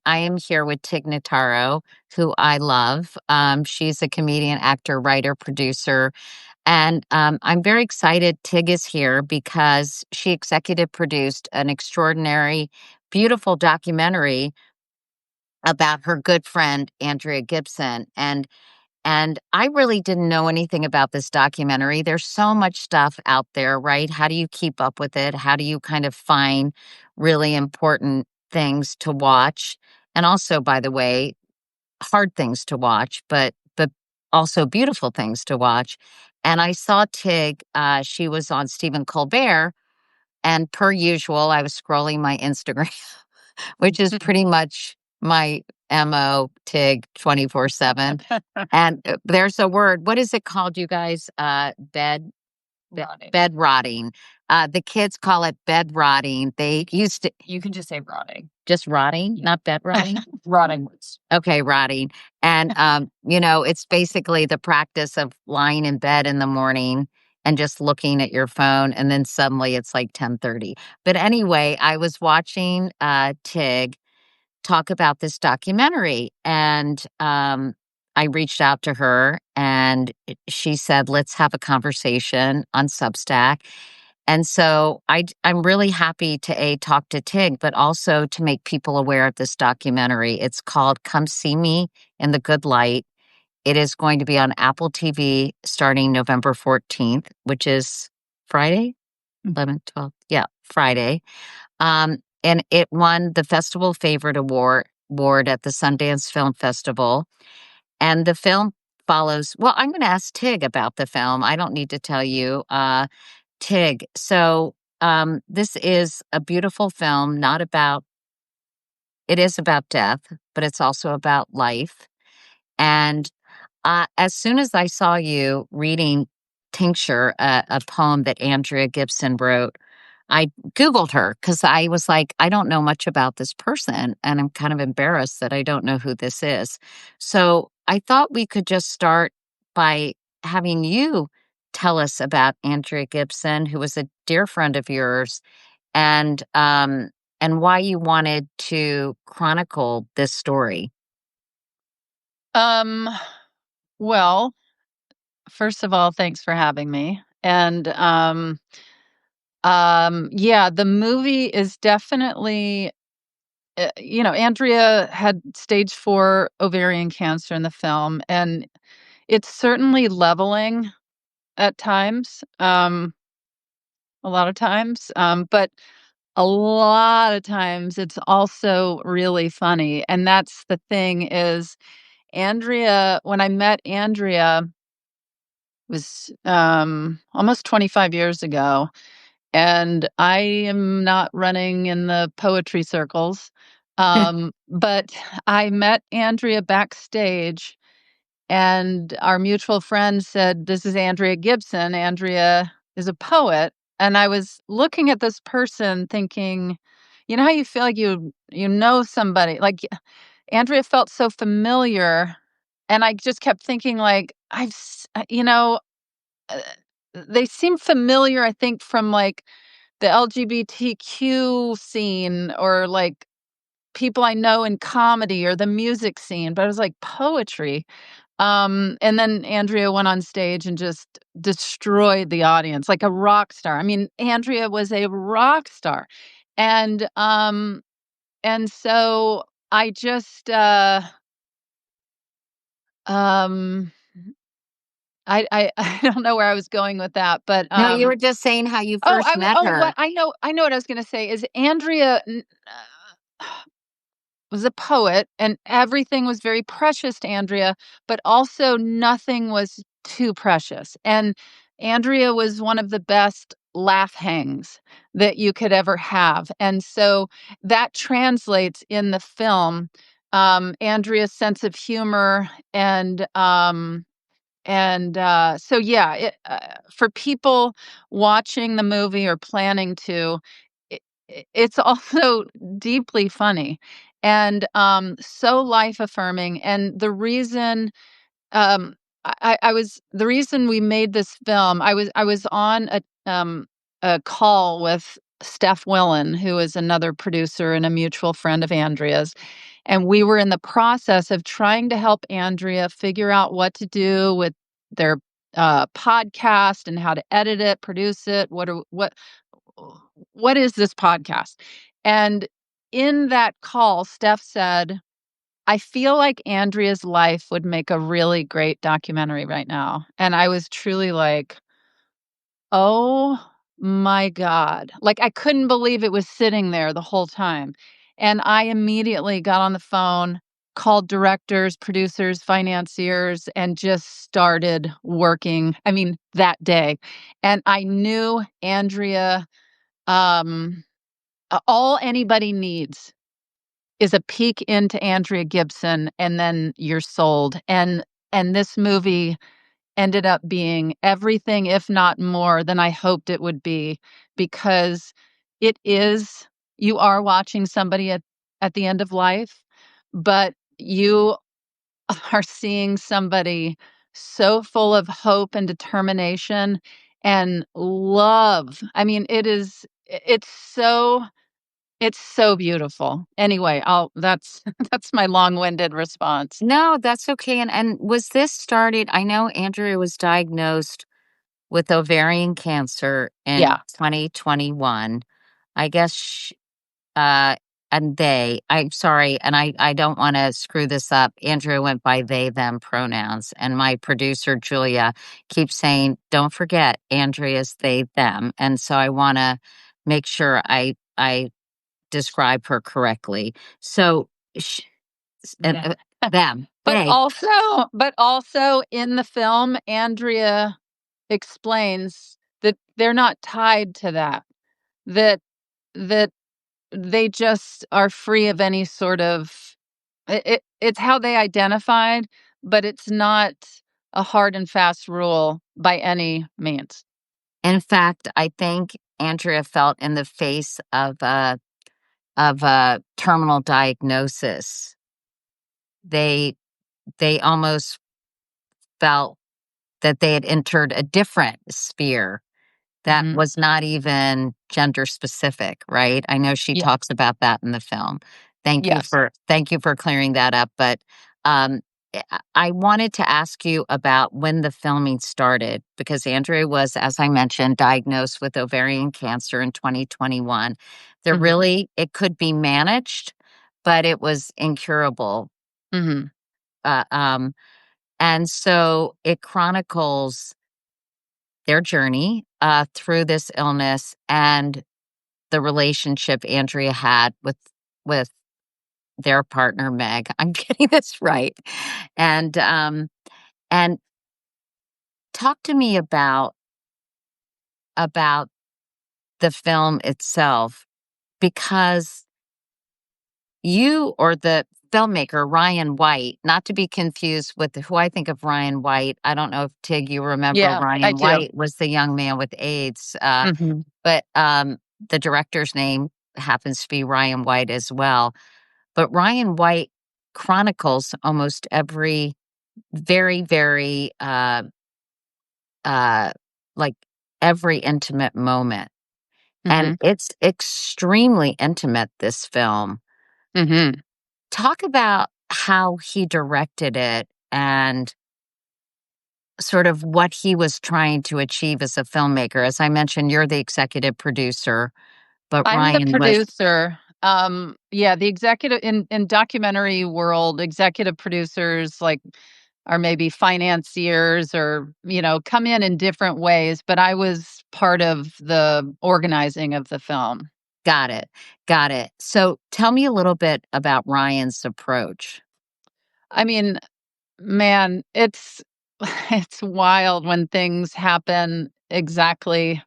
I am here with Tig Notaro, who I love. She's a comedian, actor, writer, producer, and I'm very excited Tig is here because she executive produced an extraordinary, beautiful documentary about her good friend Andrea Gibson. And I really didn't know anything about this documentary. There's so much stuff out there, right? How do you keep up with it? How do you kind of find really important things to watch? And also, by the way, hard things to watch, but also beautiful things to watch. And I saw Tig, she was on Stephen Colbert, and per usual, I was scrolling my Instagram, which is pretty much my MO, Tig 24/7. And there's a word. What is it called, you guys? Rotting. Bed rotting. The kids call it bed rotting. They used to You can just say rotting. just rotting, not bed rotting. Rotting words. Okay, rotting. And it's basically the practice of lying in bed in the morning and just looking at your phone, and then suddenly it's like 10:30. But anyway, I was watching Tig talk about this documentary. And I reached out to her and she said, let's have a conversation on Substack. And so I'm really happy to talk to Tig, but also to make people aware of this documentary. It's called Come See Me in the Good Light. It is going to be on Apple TV starting November 14th, which is Friday, 11th, 12th. Yeah, Friday. And it won the Festival Favorite Award at the Sundance Film Festival. And the film follows. Well, I'm going to ask Tig about the film. I don't need to tell you, Tig. So this is a beautiful film. Not about. It is about death, but it's also about life. And as soon as I saw you reading Tincture, a poem that Andrea Gibson wrote, I Googled her because I was like, I don't know much about this person, and I'm kind of embarrassed that I don't know who this is. So I thought we could just start by having you tell us about Andrea Gibson, who was a dear friend of yours, and why you wanted to chronicle this story. Well, first of all, thanks for having me. And yeah, the movie is definitely Andrea had stage 4 ovarian cancer in the film, and it's certainly leveling at times, a lot of times, but a lot of times it's also really funny. And that's the thing is Andrea, when I met Andrea, was almost 25 years ago, and I am not running in the poetry circles. But I met Andrea backstage, and our mutual friend said, "This is Andrea Gibson. Andrea is a poet." And I was looking at this person thinking, you know how you feel like you know somebody, like Andrea felt so familiar, and I just kept thinking like uh, they seem familiar, I think, from like the LGBTQ scene, or like people I know in comedy or the music scene, but it was like poetry. And then Andrea went on stage and just destroyed the audience like a rock star. I mean, Andrea was a rock star. And so I just um I don't know where I was going with that, but No, you were just saying how you oh, first met her. what I know what I was gonna say is Andrea was a poet, and everything was very precious to Andrea, but also nothing was too precious. And Andrea was one of the best laugh hangs that you could ever have. And so that translates in the film. Andrea's sense of humor so yeah, for people watching the movie or planning to, it's also deeply funny and so life affirming. And the reason I was the reason we made this film, I was on a call with Steph Willen, who is another producer and a mutual friend of Andrea's. and we were in the process of trying to help Andrea figure out what to do with their podcast and how to edit it, produce it. What is this podcast? And in that call, Steph said, I feel like Andrea's life would make a really great documentary right now. And I was truly like, oh my God. Like, I couldn't believe it was sitting there the whole time. And I immediately got on the phone, called directors, producers, financiers, and just started working. I mean, that day. And I knew Andrea, um, all anybody needs is a peek into Andrea Gibson, and then you're sold. And this movie ended up being everything, if not more, than I hoped it would be, because it is you are watching somebody at the end of life, but you are seeing somebody so full of hope and determination and love. I mean, it's so beautiful. Anyway, I'll that's that's my long-winded response. No, that's okay, and was this started I know Andrea was diagnosed with ovarian cancer in Yeah. 2021. I guess uh, and they I'm sorry, and I don't wanna screw this up. Andrea went by they, them pronouns, and my producer, Julia, keeps saying, "Don't forget Andrea's they, them," and so I wanna make sure I describe her correctly. So, sh and, Yeah. them, But they. also in the film, Andrea explains that they're not tied to that. That that they just are free of any sort of it's how they identified, but it's not a hard and fast rule by any means. In fact, I think Andrea felt in the face of a terminal diagnosis, they they almost felt that they had entered a different sphere that Mhm. was not even gender specific, right? I know she Yeah. talks about that in the film. Yes. Thank you for clearing that up, but, um, I wanted to ask you about when the filming started because Andrea was, as I mentioned, diagnosed with ovarian cancer in 2021. Mhm. It could be managed, but it was incurable, Mhm. uh, um, and so it chronicles their journey, through this illness and the relationship Andrea had with their partner, Meg. I'm getting this right. And, um, and talk to me about the film itself because you or the filmmaker, Ryan White, not to be confused with who I think of Ryan White. I don't know if Tig, you remember Yeah, I Ryan do. White was the young man with AIDS. Mhm. But the director's name happens to be Ryan White as well. But Ryan White chronicles almost every very, very, uh, like every intimate moment. And Mhm. it's extremely intimate, this film. Mhm. Talk about how he directed it and sort of what he was trying to achieve as a filmmaker. As I mentioned, you're the executive producer, but I'm the Ryan was. producer. Yeah, the executive in documentary world, executive producers like are maybe financiers or, come in different ways, but I was part of the organizing of the film. Got it. Got it. So tell me a little bit about Ryan's approach. I mean, man, it's it's wild when things happen exactly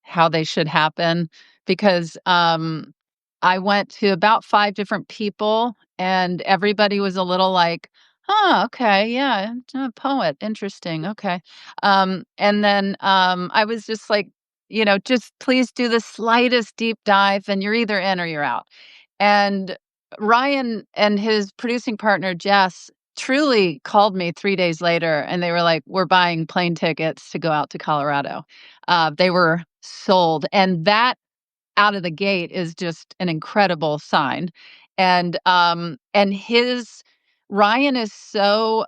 how they should happen because, I went to about 5 different people, and everybody was a little like, "Huh, okay, yeah, a poet, interesting, okay." And then, I was just like, "Just please do the slightest deep dive, and you're either in or you're out." And Ryan and his producing partner, Jess, truly called me 3 days later, and they were like, "We're buying plane tickets to go out to Colorado." They were sold, and that out of the gate is just an incredible sign. And his Ryan is so,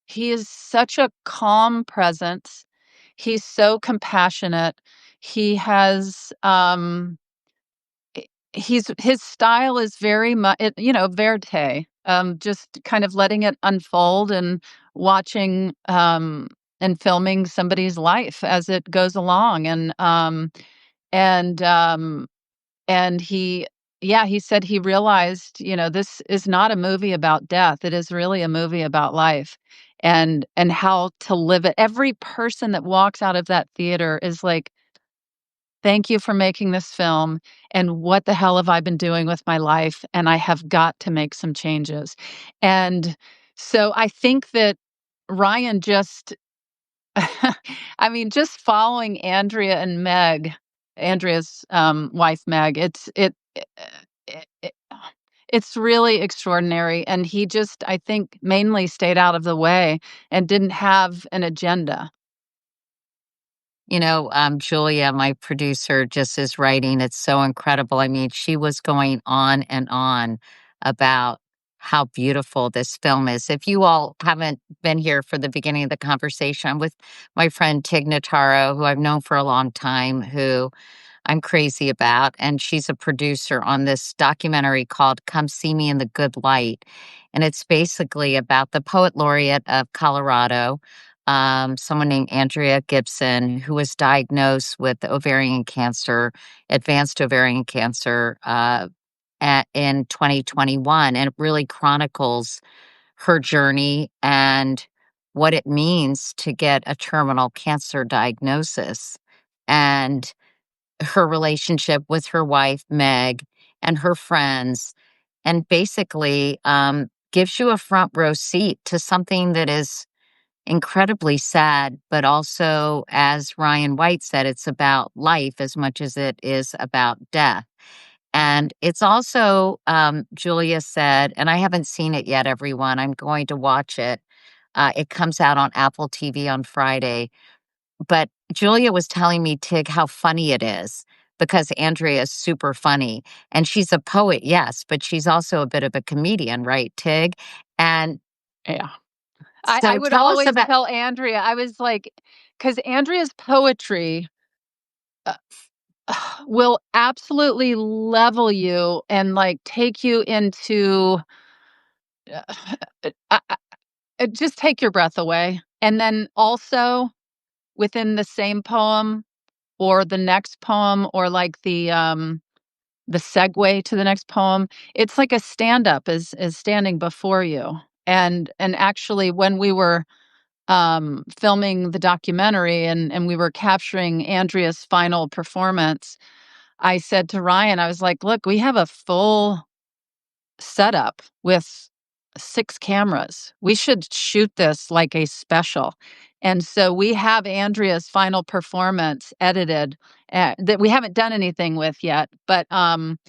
he is such a calm presence. He's so compassionate. He has, I his style is very much, verite, just kind of letting it unfold and watching, and filming somebody's life as it goes along, and, and he yeah, he said he realized, this is not a movie about death, it is really a movie about life, and how to live it. Every person that walks out of that theater is like, "Thank you for making this film, and what the hell have I been doing with my life, and I have got to make some changes." And so I think that Ryan just I mean, just following Andrea's, wife, Meg, it's really extraordinary, and he just, I think, mainly stayed out of the way and didn't have an agenda. Julia, my producer, just is writing. It's so incredible. I mean, she was going on and on about how beautiful this film is. If you all haven't been here for the beginning of the conversation, I'm with my friend Tig Notaro, who I've known for a long time, who I'm crazy about. And she's a producer on this documentary called Come See Me in the Good Light. And it's basically about the poet laureate of Colorado, someone named Andrea Gibson, who was diagnosed with ovarian cancer, advanced ovarian cancer, in 2021. And it really chronicles her journey and what it means to get a terminal cancer diagnosis. And her relationship with her wife, Meg, and her friends, and basically gives you a front row seat to something that is incredibly sad, but also, as Ryan White said, it's about life as much as it is about death. And it's also, Julia said, and I haven't seen it yet, everyone. I'm going to watch it. It comes out on Apple TV on Friday. But Julia was telling me, Tig, how funny it is because Andrea is super funny. And she's a poet, yes, but she's also a bit of a comedian, right, Tig? And Yeah. I so would tell us always about, tell Andrea, I was like, because Andrea's poetry, uh, will absolutely level you and, like, take you into, just take your breath away. And then also within the same poem or the next poem or, like, the segue to the next poem, it's like a stand-up is standing before you. And actually, when we were, filming the documentary and we were capturing Andrea's final performance, I said to Ryan, I was like, "Look, we have a full setup with 6 cameras. We should shoot this like a special." And so we have Andrea's final performance edited, that we haven't done anything with yet, but, I'm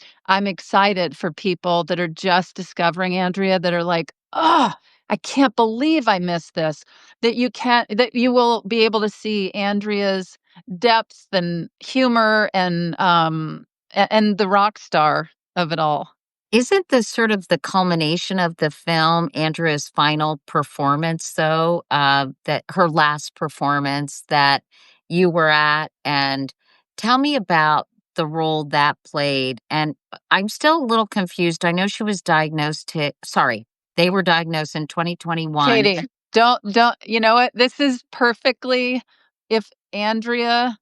excited for people that are just discovering Andrea that are like, "Oh, I can't believe I missed this." That you will be able to see Andrea's depth and humor and the rock star of it all. isn't this sort of the culmination of the film, Andrea's final performance, though, that her last performance that you were at? And tell me about the role that played. And I'm still a little confused. I know she was diagnosed sorry, they were diagnosed in 2021. Katie, don't you know what? This is perfectly, if Andrea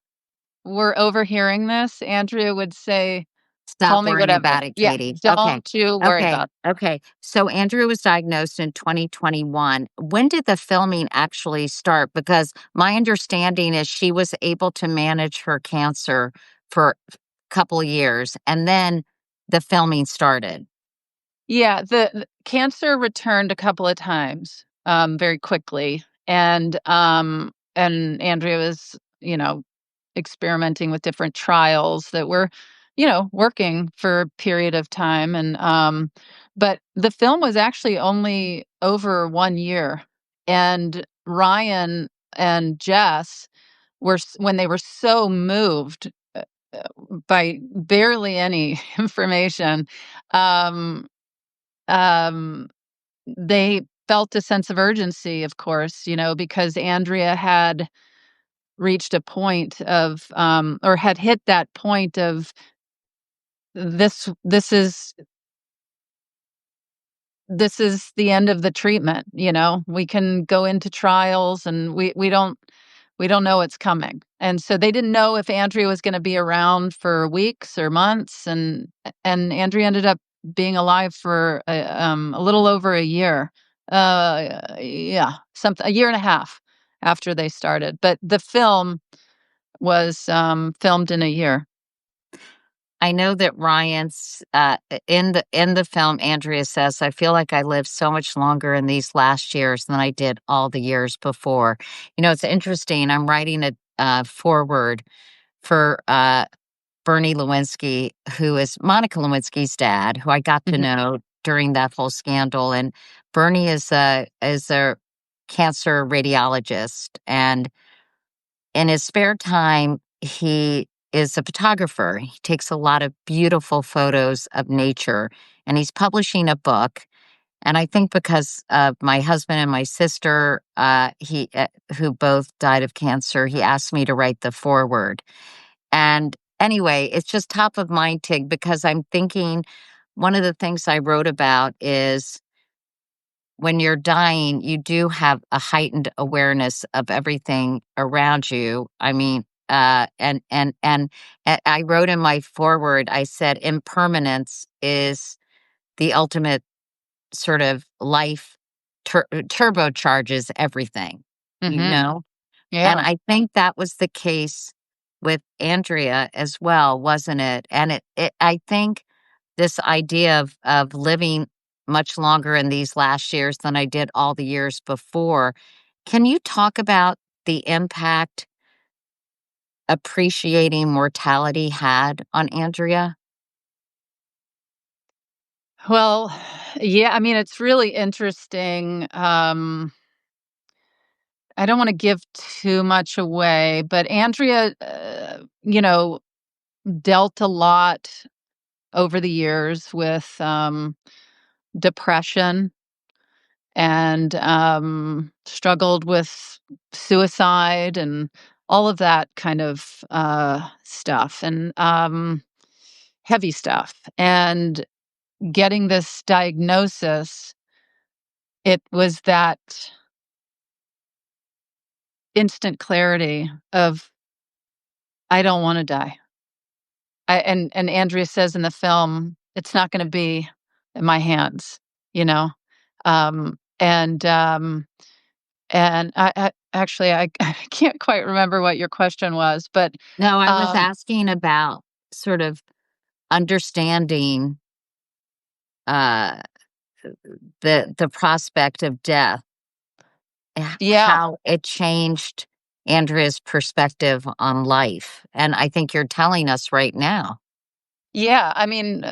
were overhearing this, Andrea would say, "Call Stop me worrying whatever." about it, Yeah, Katie. Okay. don't you worry Okay. about it. Okay. So Andrew was diagnosed in 2021. When did the filming actually start? Because my understanding is she was able to manage her cancer for a couple of years and then the filming started. Yeah, the cancer returned a couple of times, very quickly, and Andrea was, experimenting with different trials that were, working for a period of time, but the film was actually only over 1 year, and Ryan and Jess when they were so moved. by barely any information. Um, um, they felt a sense of urgency, of course, because Andrea had reached a point of, or had hit that point of this is this is the end of the treatment. We can go into trials, and we don't know what's coming. And so they didn't know if Andrea was going to be around for weeks or months, and Andrea ended up being alive for a little over a year. Yeah, something, a year and a half after they started. But the film was filmed in a year. I know that Ryan's in the film, Andrea says, "I feel like I lived so much longer in these last years than I did all the years before." It's interesting. I'm writing a foreword for Bernie Lewinsky, who is Monica Lewinsky's dad, who I got to Mhm, know during that whole scandal. And Bernie is a cancer radiologist, and in his spare time, he is a photographer. He takes a lot of beautiful photos of nature, and he's publishing a book. And I think because of my husband and my sister, who both died of cancer, he asked me to write the foreword. And anyway, it's just top of mind, Tig, because I'm thinking one of the things I wrote about is when you're dying, you do have a heightened awareness of everything around you. I mean, I wrote in my foreword, I said, impermanence is the ultimate sort of life turbocharges everything, you mhm. know? And Yeah. I think that was the case with Andrea as well, wasn't it? And I think this idea of living much longer in these last years than I did all the years before. Can you talk about the impact appreciating mortality had on Andrea? Well, yeah, I mean, it's really interesting. I don't wanna give too much away, but Andrea, dealt a lot over the years with, depression, and, struggled with suicide and all of that kind of, stuff, and, heavy stuff. And getting this diagnosis, it was that instant clarity of, "I don't wanna die." And Andrea says in the film, "It's not gonna be in my hands," you know? Um, and, um, and I actually, I I can't quite remember what your question was, but, No, I was um asking about sort of understanding uh the prospect of death, yeah, how it changed Andrea's perspective on life. And I think you're telling us right now. yeah, I mean,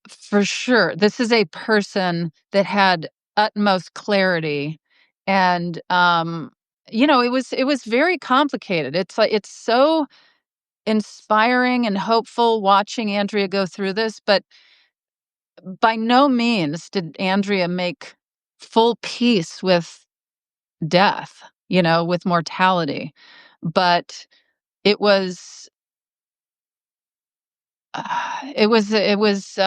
for sure. This is a person that had utmost clarity, and, it was very complicated. It's so inspiring and hopeful watching Andrea go through this, but by no means did Andrea make full peace with death, with mortality. But it was, it was,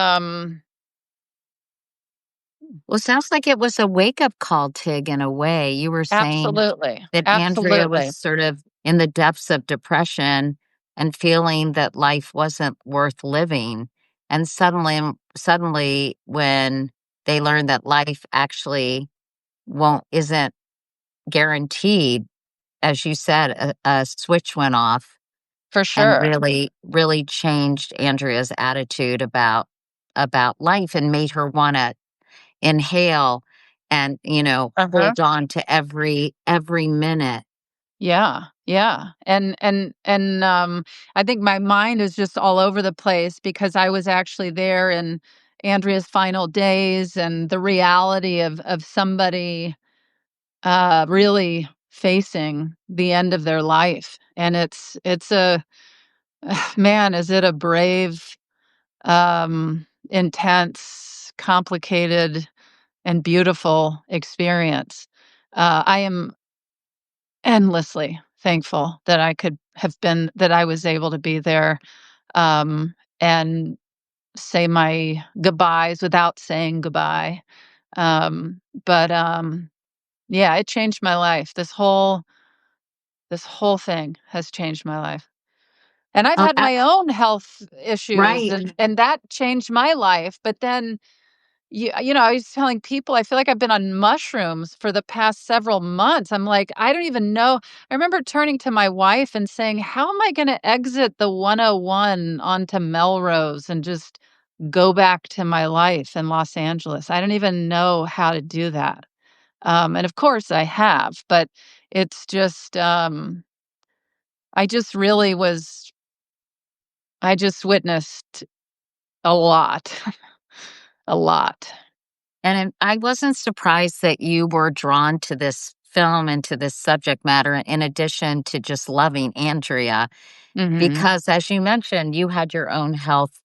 Well, sounds like it was a wake-up call, Tig, in a way. You were saying absolutely, that Andrea was absolutely, sort of in the depths of depression and feeling that life wasn't worth living. And suddenly when they learned that life actually won't isn't guaranteed, as you said, a switch went off for and sure. really changed Andrea's attitude about life and made her wanna inhale and, Uh-huh. hold on to every minute. Yeah, yeah. And I think my mind is just all over the place because I was actually there in Andrea's final days, and the reality of somebody really facing the end of their life. And it's a Man, is it a brave, intense, complicated, and beautiful experience. I am endlessly thankful that I was able to be there, and say my goodbyes without saying goodbye. But yeah, it changed my life. This whole thing has changed my life. And I've Oh, had my own health issues, right. and that changed my life. But then I was telling people I feel like I've been on mushrooms for the past several months. I'm like, I don't even know. I remember turning to my wife and saying, "How am I going to exit the 101 onto Melrose and just go back to my life in Los Angeles? I don't even know how to do that." And of course I have, but it's just I just really was I just witnessed a lot. A lot. And I wasn't surprised that you were drawn to this film and to this subject matter in addition to just loving Andrea, Mhm. because as you mentioned, you had your own health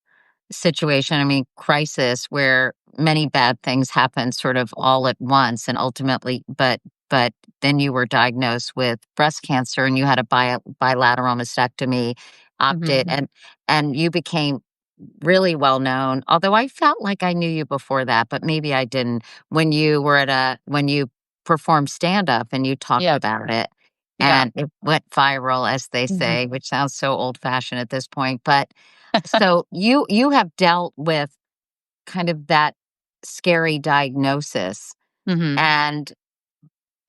situation, I mean, crisis where many bad things happened sort of all at once and ultimately but then you were diagnosed with breast cancer and you had a bilateral mastectomy, opted Mhm. and you became really well known. Although I felt like I knew you before that, but maybe I didn't when you performed stand up and you talked Yeah. about it Yeah. and it went viral as they Mhm. say, which sounds so old fashioned at this point, but so you have dealt with kind of that scary diagnosis, Mhm. and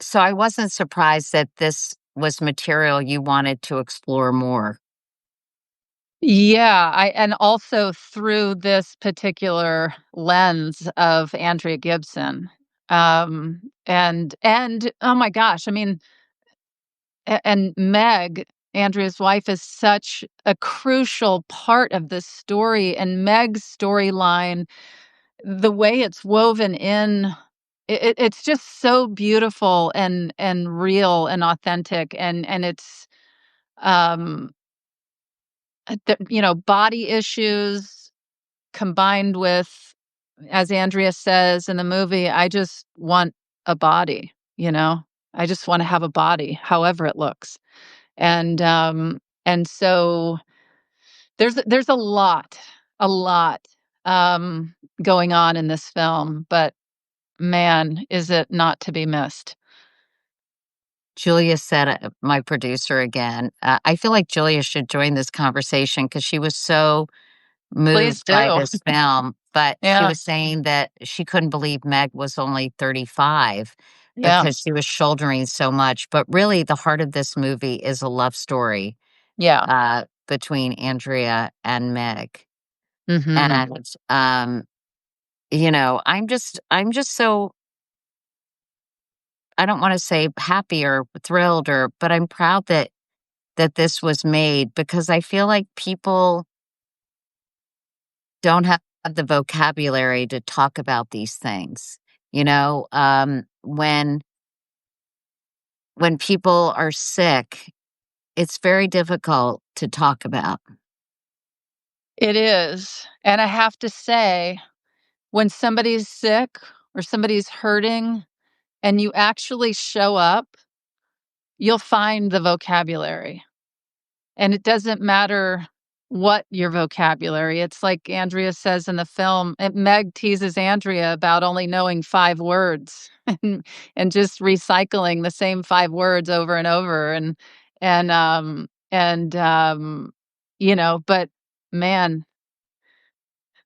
so I wasn't surprised that this was material you wanted to explore more. Yeah, I and also through this particular lens of Andrea Gibson. And oh my gosh, I mean, and Meg, Andrea's wife, is such a crucial part of this story, and Meg's storyline, the way it's woven in, it's just so beautiful and real and authentic, and it's, um, body issues combined with, as Andrea says in the movie, "I just want a body," you know? "I just wanna have a body, however it looks." And, so there's a lot, um, going on in this film, but man, is it not to be missed. Julia said, my producer again, I feel like Julia should join this conversation because she was so moved Please by do. this film, but she Yeah, was saying that she couldn't believe Meg was only 35 yeah, because she was shouldering so much, but really the heart of this movie is a love story, yeah. between Andrea and Meg, Mhm. and, I'm just so I don't wanna say happy or thrilled but I'm proud that this was made because I feel like people don't have the vocabulary to talk about these things. When people are sick, it's very difficult to talk about. It is, and I have to say, when somebody's sick or somebody's hurting and you actually show up, you'll find the vocabulary. And it doesn't matter what your vocabulary. It's like Andrea says in the film, Meg teases Andrea about only knowing 5 words and just recycling the same 5 words over and over and, but man,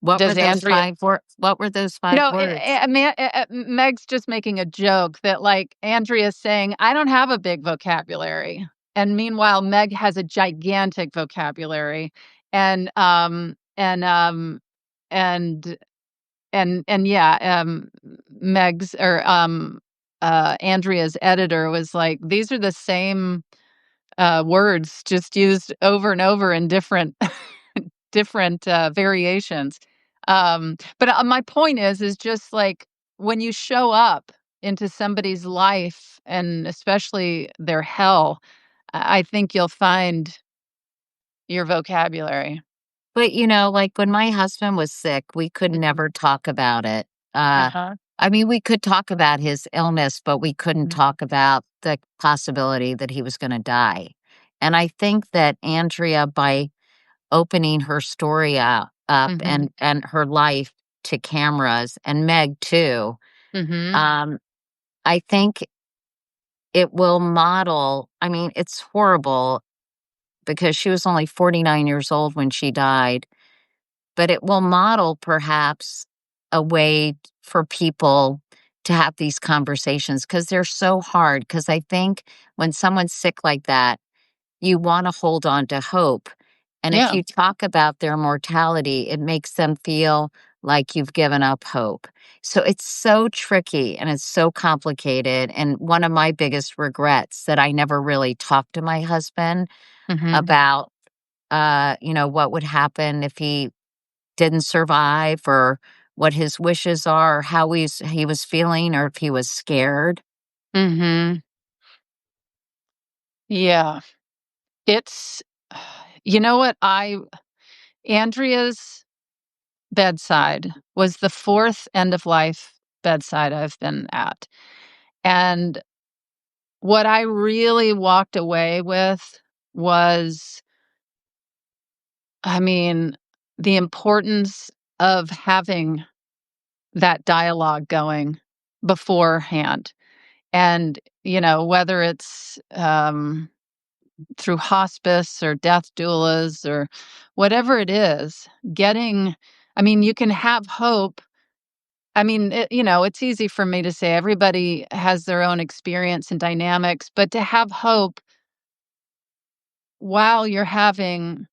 does Andrea What were those 5 words? Meg's just making a joke that, like, Andrea's saying, "I don't have a big vocabulary," and meanwhile, Meg has a gigantic vocabulary, and, and, and yeah, Meg's or, Andrea's editor was like, "These are the same, words just used over and over in different, variations." But, my point is just, like, when you show up into somebody's life, and especially their hell, I think you'll find your vocabulary. But, like, when my husband was sick, we could Mhm. never talk about it. Uh, Uh-huh. I mean, we could talk about his illness, but we couldn't Mhm. talk about the possibility that he was gonna die. And I think that Andrea, by opening her story up Mhm. and her life to cameras, and Meg too, Mhm. um, I think it will model. I mean, it's horrible because she was only 49 years old when she died, but it will model perhaps a way for people to have these conversations because they're so hard. Because I think when someone's sick like that, you want to hold on to hope. And if Yeah. you talk about their mortality, it makes them feel like you've given up hope. So it's so tricky and it's so complicated. And one of my biggest regrets that I never really talked to my husband Mhm. about, what would happen if he didn't survive, or what his wishes are, or how he was feeling, or if he was scared. Mhm. Yeah. It's you know what? I Andrea's bedside was the 4th end of life bedside I've been at, and what I really walked away with was, I mean, the importance of having that dialogue going beforehand. And, whether it's, through hospice or death doulas or whatever it is, getting I mean, you can have hope. I mean, it's easy for me to say everybody has their own experience and dynamics, but to have hope while you're having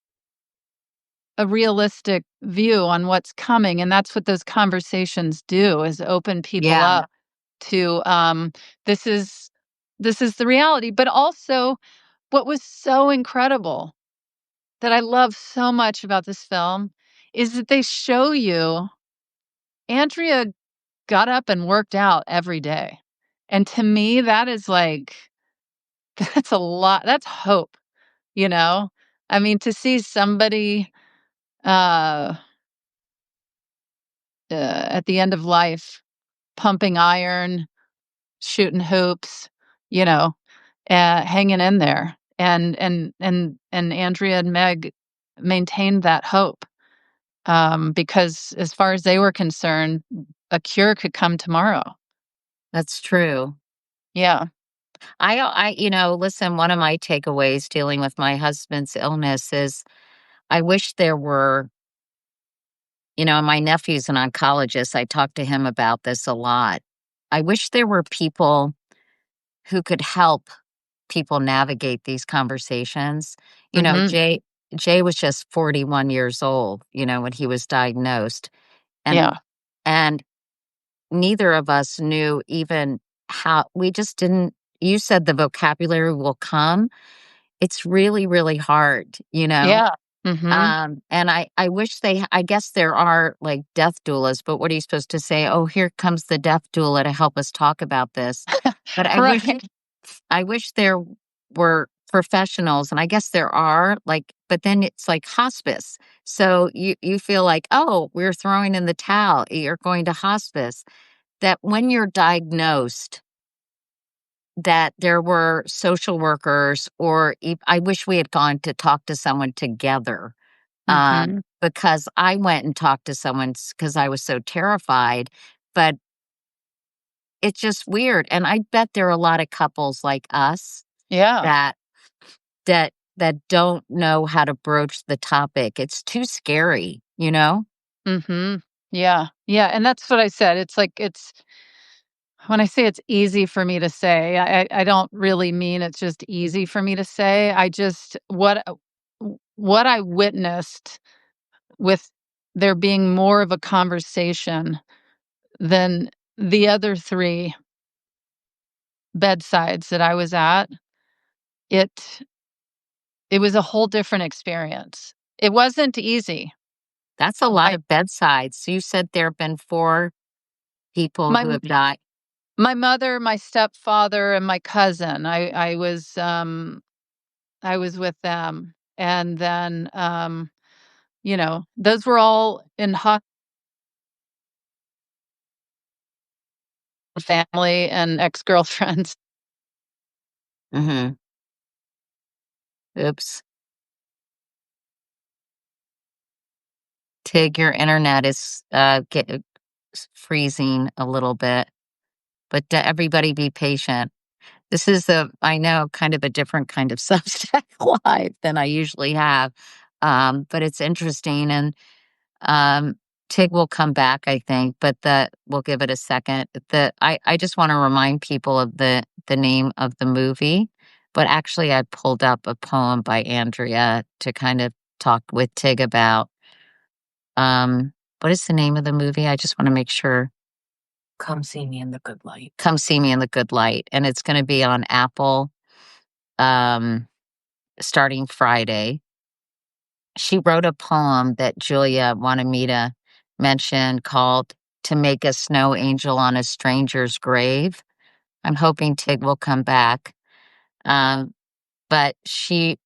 a realistic view on what's coming, and that's what those conversations do, is open people Yeah, up to, this is this is the reality. But also, what was so incredible that I love so much about this film is that they show you Andrea got up and worked out every day. And to me, that is like that's a lot. That's hope, you know? I mean, to see somebody uh, at the end of life pumping iron, shooting hoops, you know, hanging in there, and Andrea and Meg maintained that hope, because as far as they were concerned, a cure could come tomorrow. that's true. Yeah. Listen, one of my takeaways dealing with my husband's illness is I wish there were, my nephew's an oncologist. I talk to him about this a lot. I wish there were people who could help people navigate these conversations. You know, Mhm. Jay was just 41 years old, when he was diagnosed. And Yeah. and neither of us knew even how. We just didn't. You said the vocabulary will come. It's really, really hard, you know? Yeah. Mhm. And I wish I guess there are, like, death doulas, but what are you supposed to say? "Oh, here comes the death doula to help us talk about this." But Right. I wish there were professionals, and I guess there are, like, but then it's like hospice. So you feel like, "Oh, we're throwing in the towel. You're going to hospice." That when you're diagnosed, that there were social workers, or I wish we had gone to talk to someone together, Mhm. because I went and talked to someone because I was so terrified, but it's just weird, and I bet there are a lot of couples like us Yeah. that that don't know how to broach the topic. It's too scary, you know? Mhm. Yeah. Yeah, and that's what I said. It's like it's when I say it's easy for me to say, I don't really mean it's just easy for me to say. I just what I witnessed with there being more of a conversation than the other 3 bedsides that I was at, it it was a whole different experience. It wasn't easy. That's a lot My of bedsides. So you said there have been 4 people my who have died. my mother, my stepfather, and my cousin, I was with them, And then, those were all in hot family and ex-girlfriends. Mhm. Oops. Tig, your internet is, freezing a little bit, but, everybody be patient. This is I know, kind of a different kind of Substack live than I usually have, but it's interesting, and, um, Tig will come back, I think, but we'll give it a second. I just wanna remind people of the name of the movie, but actually, I pulled up a poem by Andrea to kind of talk with Tig about. What is the name of the movie? I just wanna make sure. Come See Me in the Good Light. Come See Me in the Good Light, and it's gonna be on Apple, um, starting Friday. She wrote a poem that Julia wanted me to mention called "To Make a Snow Angel on a Stranger's Grave." I'm hoping Tig will come back. Um, but she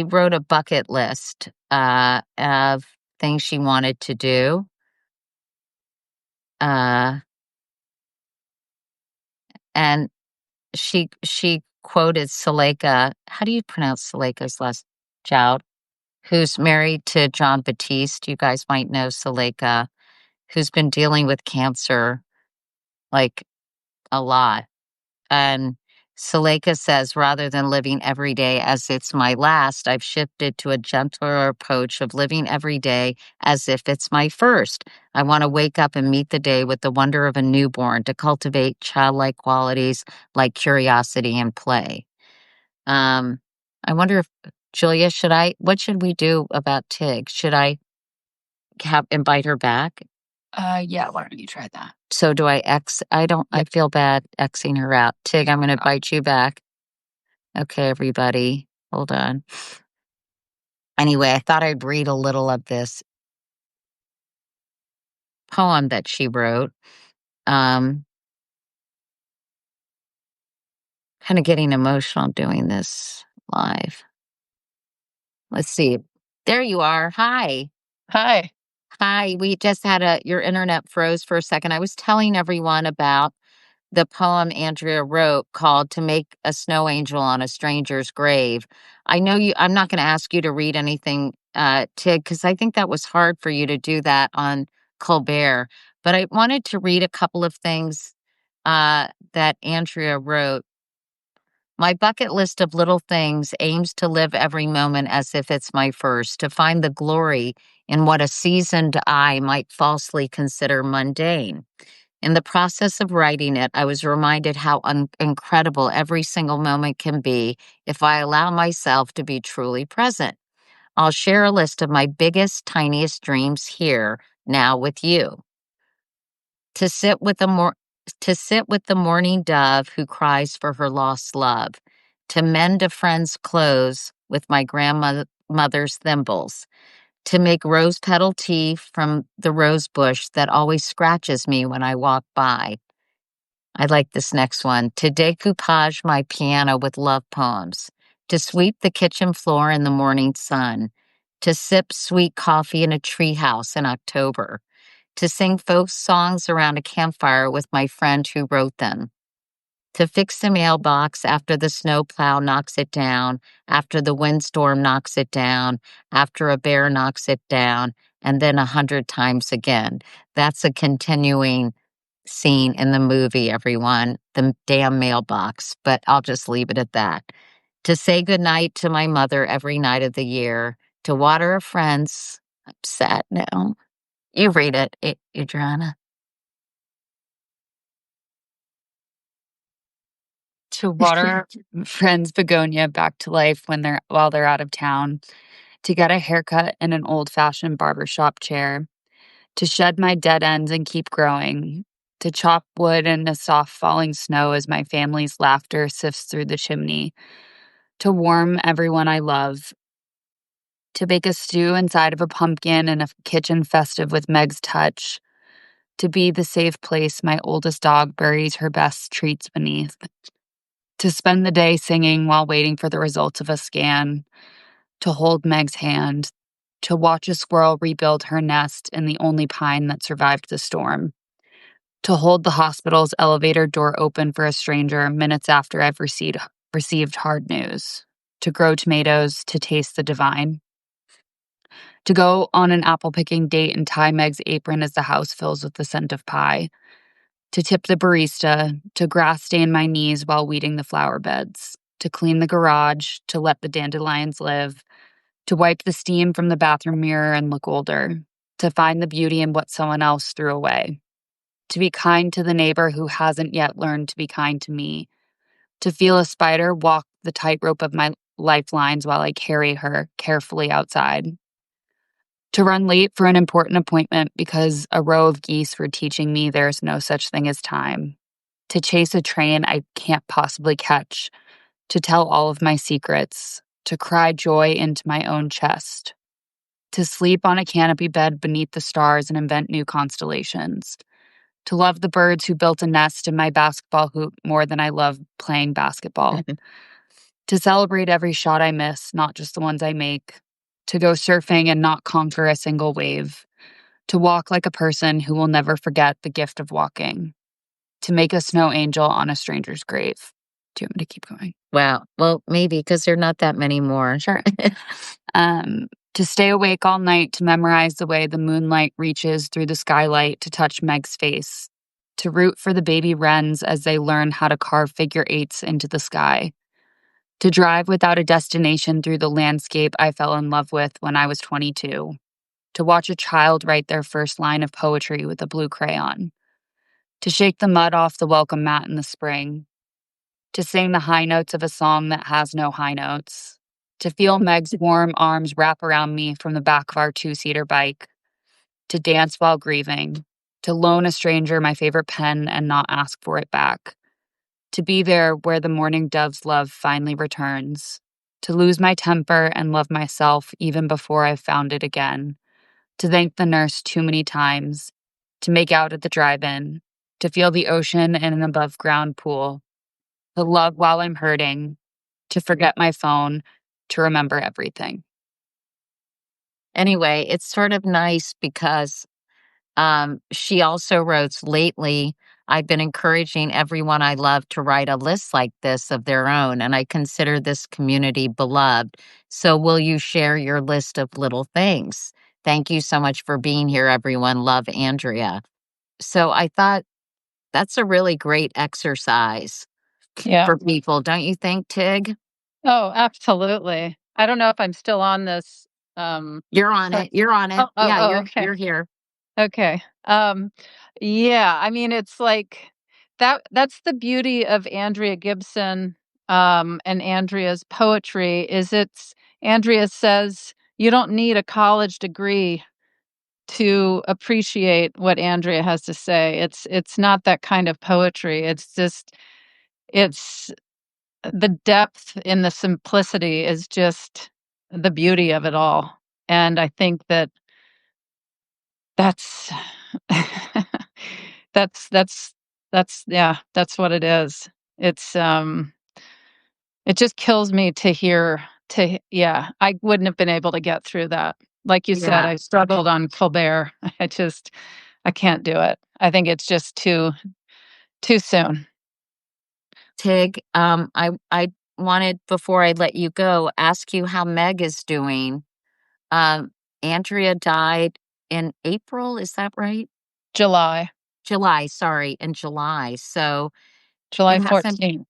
wrote a bucket list, of things she wanted to do, uh, and she quoted Suleika. How do you pronounce Suleika's last Jout, who's married to John Batiste. You guys might know Suleika, who's been dealing with cancer, like, a lot. And Suleika says, rather than living every day as it's my last, I've shifted to a gentler approach of living every day as if it's my first. I want to wake up and meet the day with the wonder of a newborn, to cultivate childlike qualities like curiosity and play. Um, I wonder if Julia, what should we do about Tig? Should I invite her back? Yeah, why don't you try that? So do I feel bad Xing her out. Tig, I'm gonna invite you back. Okay, everybody, hold on. Anyway, I thought I'd read a little of this poem that she wrote. Um, Kind of getting emotional doing this live. Let's see. There you are. Hi. Hi. Hi. We just had your internet froze for a second. I was telling everyone about the poem Andrea wrote called "To Make a Snow Angel on a Stranger's Grave." I'm not going to ask you to read anything, Tig, because I think that was hard for you to do that on Colbert. But I wanted to read a couple of things that Andrea wrote. My bucket list of little things aims to live every moment as if it's my first, to find the glory in what a seasoned eye might falsely consider mundane. In the process of writing it, I was reminded how incredible every single moment can be if I allow myself to be truly present. I'll share a list of my biggest, tiniest dreams here now with you. To sit with the mor- to sit with the morning dove who cries for her lost love. To mend a friend's clothes with my grandmother's thimbles. To make rose petal tea from the rose bush that always scratches me when I walk by. I like this next one. To decoupage my piano with love poems. To sweep the kitchen floor in the morning sun. To sip sweet coffee in a treehouse in October. To sing folk songs around a campfire with my friend who wrote them. To fix the mailbox after the snowplow knocks it down, after the windstorm knocks it down, after a bear knocks it down, and then 100 times again. That's a continuing scene in the movie, everyone, the damn mailbox, but I'll just leave it at that. To say goodnight to my mother every night of the year, to water a friend's. I'm sad now. You read it, Adriana. To water friends' begonia back to life while they're out of town. To get a haircut in an old-fashioned barbershop chair. To shed my dead ends and keep growing. To chop wood in the soft falling snow as my family's laughter sifts through the chimney. To warm everyone I love. To bake a stew inside of a pumpkin in a kitchen festive with Meg's touch. To be the safe place my oldest dog buries her best treats beneath. To spend the day singing while waiting for the results of a scan, to hold Meg's hand, to watch a squirrel rebuild her nest in the only pine that survived the storm, to hold the hospital's elevator door open for a stranger minutes after I've received hard news, to grow tomatoes, to taste the divine, to go on an apple picking date and tie Meg's apron as the house fills with the scent of pie, to tip the barista, to grass stain my knees while weeding the flower beds, to clean the garage, to let the dandelions live, to wipe the steam from the bathroom mirror and look older, to find the beauty in what someone else threw away, to be kind to the neighbor who hasn't yet learned to be kind to me, to feel a spider walk the tightrope of my lifelines while I carry her carefully outside, to run late for an important appointment because a row of geese were teaching me there's no such thing as time, to chase a train I can't possibly catch, to tell all of my secrets, to cry joy into my own chest, to sleep on a canopy bed beneath the stars and invent new constellations, to love the birds who built a nest in my basketball hoop more than I love playing basketball, to celebrate every shot I miss, not just the ones I make, to go surfing and not conquer a single wave, to walk like a person who will never forget the gift of walking, to make a snow angel on a stranger's grave. Do you want me to keep going? Wow. Well, maybe because there are not that many more. Sure. To stay awake all night to memorize the way the moonlight reaches through the skylight to touch Meg's face, to root for the baby wrens as they learn how to carve figure eights into the sky, to drive without a destination through the landscape I fell in love with when I was 22, to watch a child write their first line of poetry with a blue crayon, to shake the mud off the welcome mat in the spring, to sing the high notes of a song that has no high notes, to feel Meg's warm arms wrap around me from the back of our two-seater bike, to dance while grieving, to loan a stranger my favorite pen and not ask for it back, to be there where the morning dove's love finally returns, to lose my temper and love myself even before I've found it again, to thank the nurse too many times, to make out at the drive-in, to feel the ocean in an above-ground pool, to love while I'm hurting, to forget my phone, to remember everything. Anyway, it's sort of nice because she also wrote lately, I've been encouraging everyone I love to write a list like this of their own, and I consider this community beloved. So, will you share your list of little things? Thank you so much for being here, everyone. Love, Andrea. So, I thought that's a really great exercise Yeah. for people, don't you think, Tig? Oh, absolutely. I don't know if I'm still on this, You're on but it. You're on oh, it. oh, Yeah, oh, you're okay. here. Okay. Yeah, I mean, it's like that's the beauty of Andrea Gibson, and Andrea's poetry is Andrea says you don't need a college degree to appreciate what Andrea has to say. It's not that kind of poetry. It's the depth in the simplicity is just the beauty of it all. And I think that's that's that's yeah, that's what it is. It's, it just kills me to hear yeah, I wouldn't have been able to get through that. Like you said, Yeah. I struggled on Colbert. I can't do it. I think it's just too soon. Tig, I wanted, before I let you go, ask you how Meg is doing. Um, Andrea died in April, is that right? July, July, sorry, in July. So July it hasn't 14th.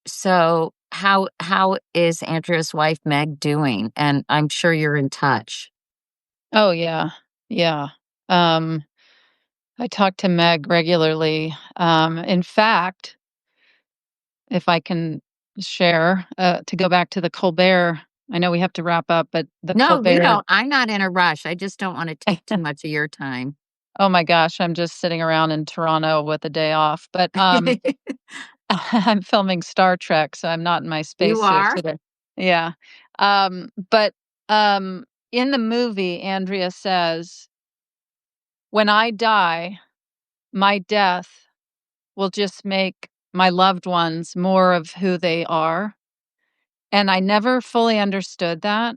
so how is Andrea's wife Meg doing? And I'm sure you're in touch. Oh, yeah. Yeah. Um, I talk to Meg regularly. In fact, if I can share, to go back to the Colbert, I know we have to wrap up, but the No, you Colbert don't. I'm not in a rush. I just don't want to take too much of your time. oh my gosh, I'm just sitting around in Toronto with a day off, but, I'm filming Star Trek, so I'm not in my You spacesuit are? today. Yeah. But, in the movie, Andrea says, "When I die, my death will just make my loved ones more of who they are, and I never fully understood that,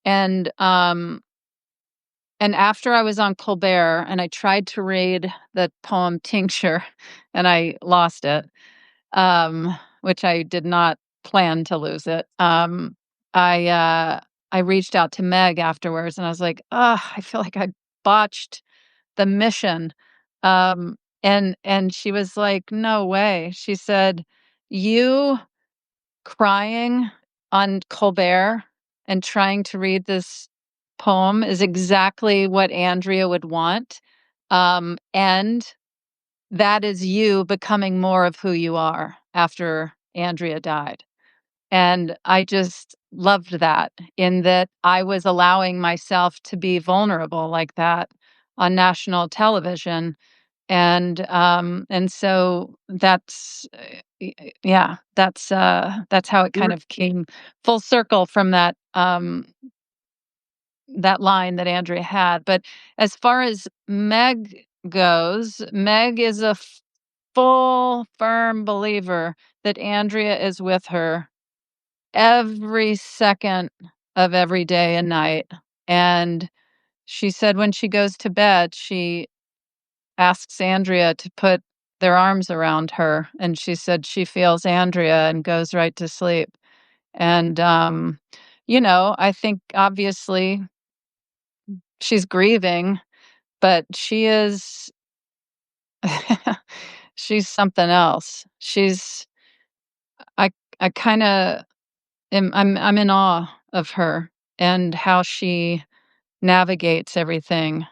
and, um and after I was on Colbert and I tried to read the poem Tincture, and I lost it, which I did not plan to lose it. I, uh, I reached out to Meg afterwards, and I was like, "Ugh, I feel like I botched the mission." And she was like, "No way." She said, "You crying on Colbert and trying to read this poem is exactly what Andrea would want, and that is you becoming more of who you are after Andrea died." And I just loved that, in that I was allowing myself to be vulnerable like that on national television, and so yeah, that's how it kind You're of came full circle from that line that Andrea had. But as far as Meg goes, Meg is a full, firm believer that Andrea is with her every second of every day and night. And she said when she goes to bed, she asks Andrea to put their arms around her, and she said she feels Andrea and goes right to sleep. And, I think obviously she's grieving, but she is she's something else. I I kinda I'm in awe of her and how she navigates everything.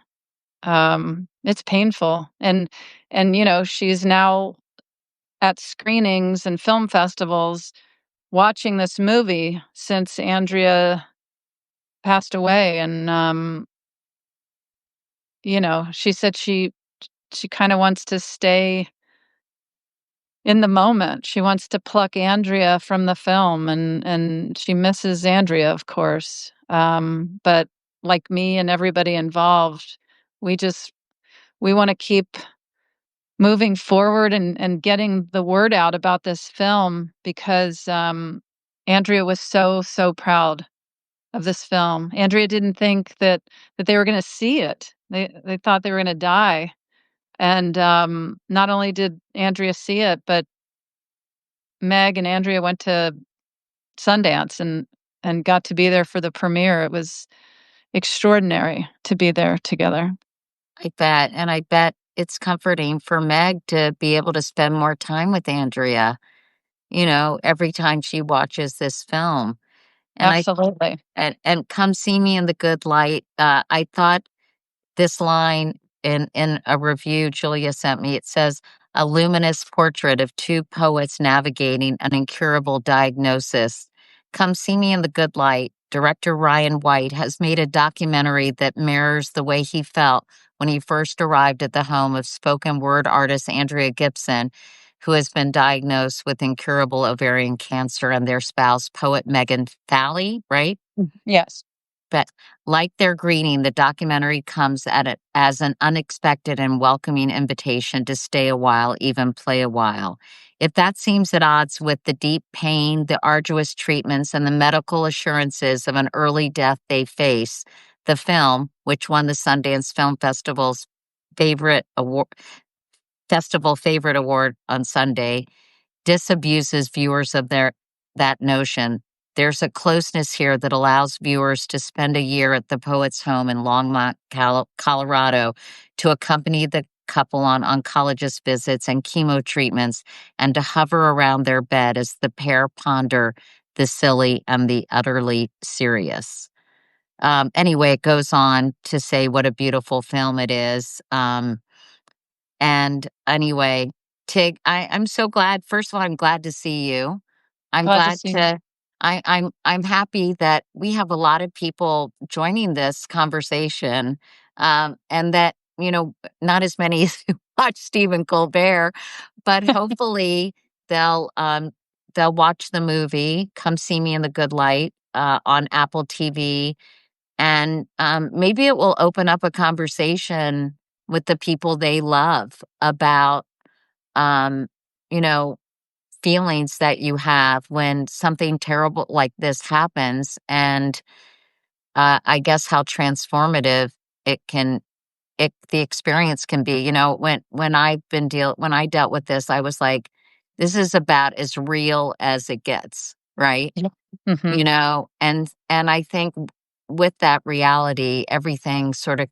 It's painful, and she's now at screenings and film festivals watching this movie since Andrea passed away, and, she said she kinda wants to stay in the moment. She wants to pluck Andrea from the film, and she misses Andrea, of course, but like me and everybody involved, we just we wanna keep moving forward and getting the word out about this film because, Andrea was so, so proud of this film. Andrea didn't think that they were gonna see it. They thought they were gonna die, and, not only did Andrea see it, but Meg and Andrea went to Sundance and got to be there for the premiere. It was extraordinary to be there together. I bet, and I bet it's comforting for Meg to be able to spend more time with Andrea, every time she watches this film, and I Absolutely. and "Come see me in the good light," I thought this line in a review Julia sent me, it says, "A luminous portrait of two poets navigating an incurable diagnosis. Come see me in the good light." Director Ryan White has made a documentary that mirrors the way he felt when he first arrived at the home of spoken word artist Andrea Gibson, who has been diagnosed with incurable ovarian cancer, and their spouse, poet Megan Falley, right? Yes. But like their greeting, the documentary comes at it as an unexpected and welcoming invitation to stay a while, even play a while. If that seems at odds with the deep pain, the arduous treatments, and the medical assurances of an early death they face, the film, which won the Sundance Film favorite award, Festival Favorite Award on Sunday, disabuses viewers of that notion. There's a closeness here that allows viewers to spend a year at the poet's home in Longmont, Colorado, to accompany the couple on oncologist visits and chemo treatments, and to hover around their bed as the pair ponder the silly and the utterly serious. Anyway, it goes on to say what a beautiful film it is. And anyway, Tig, I'm so glad. First of all, I'm glad to see you. I'm Glad to glad see you. to I'm happy that we have a lot of people joining this conversation, and that, not as many as who watch Stephen Colbert, but hopefully they'll, um, they'll watch the movie, Come See Me in the Good Light, on Apple TV, and, maybe it will open up a conversation with the people they love about, um, you know feelings that you have when something terrible like this happens, and, I guess how transformative it can the experience can be. You know, when I dealt with this, I was like, "This is about as real as it gets," right? Yeah. Mhm. You know, and I think with that reality, everything sort of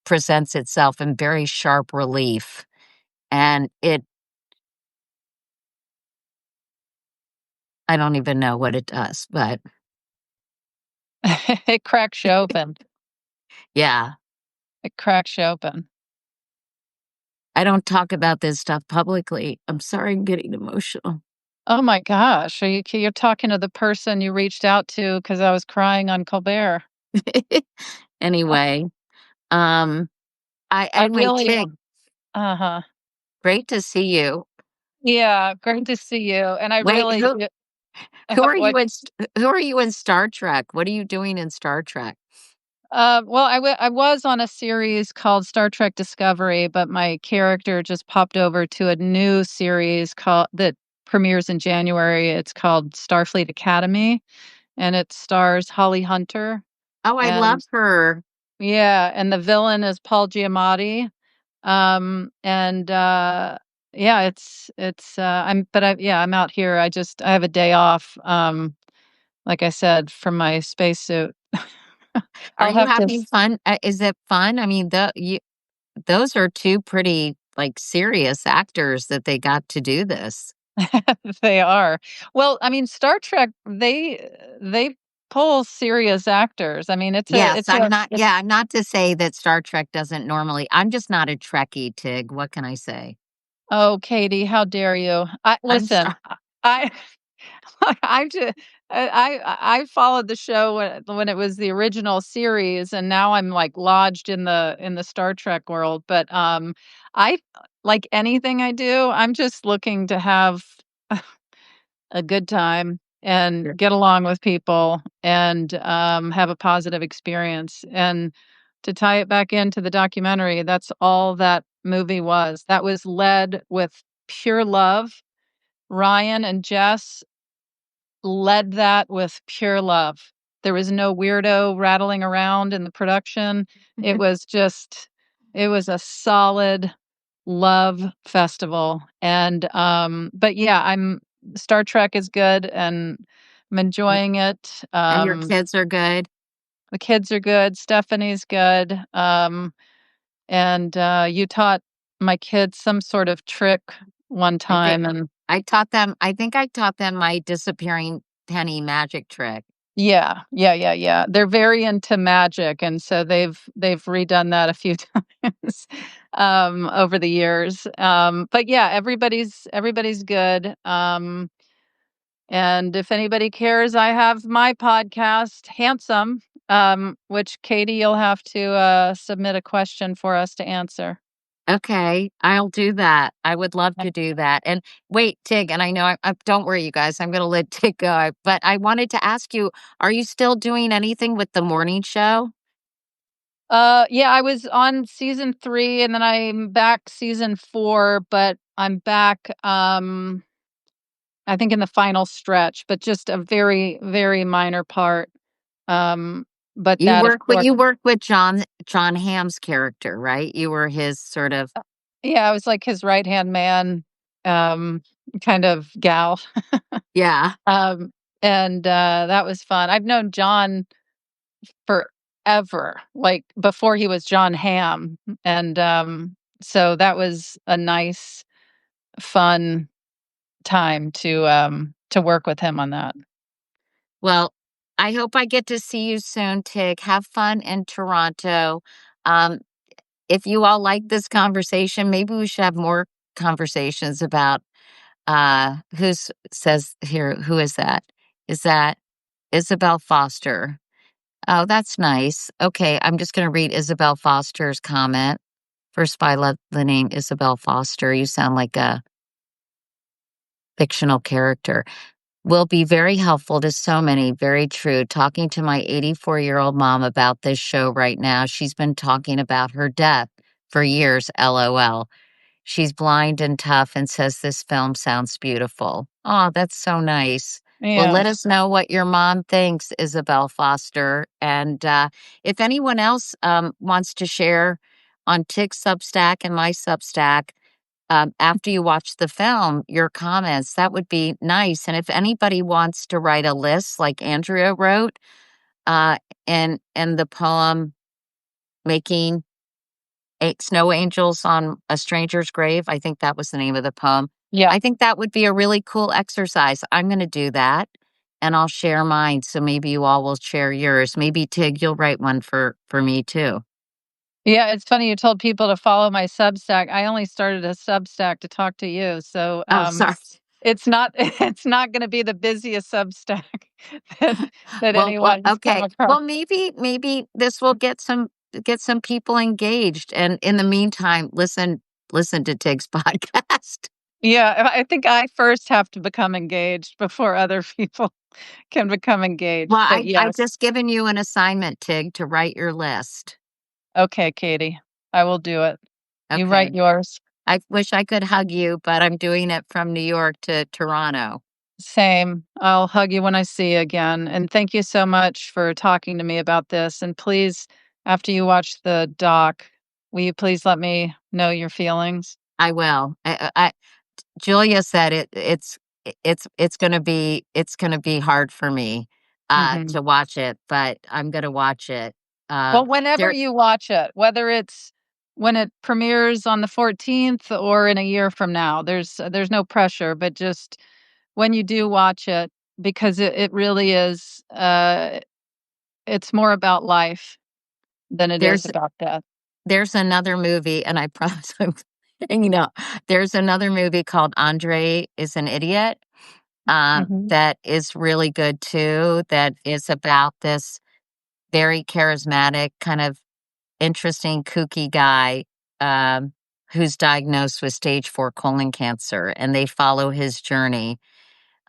presents itself in very sharp relief, and I don't even know what it does, but It cracks you open. yeah, It cracks you open. I don't talk about this stuff publicly. I'm sorry I'm getting emotional. Oh my gosh, you're talking to the person you reached out to because I was crying on Colbert. Anyway, um, I anyway, really Tig, Uh-huh. great to see you. Yeah, great to see you, and I Wait, really who d who are what you in who are you in Star Trek? What are you doing in Star Trek? well, I was on a series called Star Trek Discovery, but my character just popped over to a new series called that premieres in January. It's called Starfleet Academy, and it stars Holly Hunter, Oh, I love and her. yeah, and the villain is Paul Giamatti. And, yeah, I'm out here. I have a day off, like I said, from my spacesuit. Are I'll you have to having fun? Is it fun? I mean, those are 2 pretty, like, serious actors that they got to do this. They are. Well, I mean, Star Trek, they pull serious actors. I mean, Yes, it's not to say that Star Trek doesn't normally I'm just not a Trekkie, Tig, what can I say? Oh, Katie, how dare you? I I'm listen, sorry. I I just I followed the show when it was the original series, and now I'm, like, lodged in the Star Trek world, but, I like anything I do, I'm just looking to have a good time and get along with people and, have a positive experience, and to tie it back into the documentary, that's all that movie was. That was led with pure love. Ryan and Jess led that with pure love. There was no weirdo rattling around in the production. It was just it was a solid love festival, and, but yeah, I'm Star Trek is good, and I'm enjoying it. And your kids are good? The kids are good, Stephanie's good, and, you taught my kids some sort of trick one I think time, and I think I taught them my disappearing penny magic trick. yeah. They're very into magic, and so they've redone that a few times, over the years. But yeah, everybody's good. And if anybody cares, I have my podcast, Handsome, which Katie, you'll have to submit a question for us to answer. Okay, I'll do that. I would love to do that. And wait, Tig, and I know don't worry, you guys. I'm going to let Tig go. But I wanted to ask you: are you still doing anything with the morning show? Yeah, I was on season 3 and then I'm back season 4, but I'm back I think in the final stretch, but just a very, very minor part. Um, but that of course You work with John Hamm's character, right? You were his sort of yeah, I was like his right-hand man, um, kind of gal. yeah. Um, and, that was fun. I've known John forever, like, before he was John Hamm, and, so that was a nice, fun time to work with him on that. Well, I hope I get to see you soon, Tig. Have fun in Toronto. Um, if you all like this conversation, maybe we should have more conversations about who's says here, who is that? Is that Isabel Foster? Oh, that's nice. Okay, I'm just going to read Isabel Foster's comment. First, I love the name Isabel Foster. You sound like a fictional character. Will be very helpful to so many. Very true. Talking to my 84-year-old mom about this show right now. She's been talking about her death for years, lol. she's blind and tough and says, "This film sounds beautiful." Oh, that's so nice. Well, let Yes. us know what your mom thinks, Isabel Foster, and, if anyone else, wants to share on Tig's Substack and my Substack, after you watch the film, your comments, that would be nice, and if anybody wants to write a list like Andrea wrote, uh, in the poem, Making 8 Snow Angels on a Stranger's Grave, I think that was the name of the poem. Yeah. I think that would be a really cool exercise. I'm gonna do that, and I'll share mine, so maybe you all will share yours. Maybe, Tig, you'll write one for me too. Yeah, it's funny you told people to follow my Substack. I only started a Substack to talk to you, so, Oh, sorry. it's not it's not gonna be the busiest Substack that Well, anyone has come okay. across. Well, maybe this will get some people engaged, and in the meantime, listen to Tig's podcast. Yeah, I think I first have to become engaged before other people can become Well, engaged, but I've yes. just given you an assignment, Tig, to write your list. Okay, Katie, I will do it. You Okay. write yours. I wish I could hug you, but I'm doing it from New York to Toronto. Same. I'll hug you when I see you again, and thank you so much for talking to me about this, and please, after you watch the doc, will you please let me know your feelings? I will. Julia said it's gonna be hard for me, Mhm. to watch it, but I'm gonna watch it. Well, whenever There you watch it, whether it's when it premieres on the 14th or in a year from now, there's no pressure, but just when you do watch it, because it really is, it's more about life than it is there's about death. there's another movie, and I promise I'm hanging up. There's another movie called Andre is an Idiot, Mhm. that is really good too, that is about this very charismatic, kind of interesting, kooky guy, um, who's diagnosed with stage 4 colon cancer, and they follow his journey.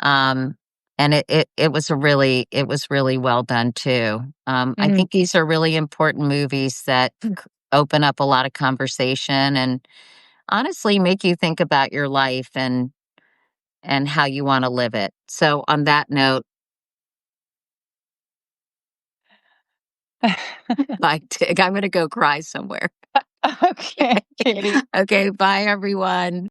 Um, and it was really well done too. I Mm. think these are really important movies that open up a lot of conversation and honestly make you think about your life and how you want to live it. So on that note, bye, Tig. I'm going to go cry somewhere. Okay, Katie. Okay, bye everyone.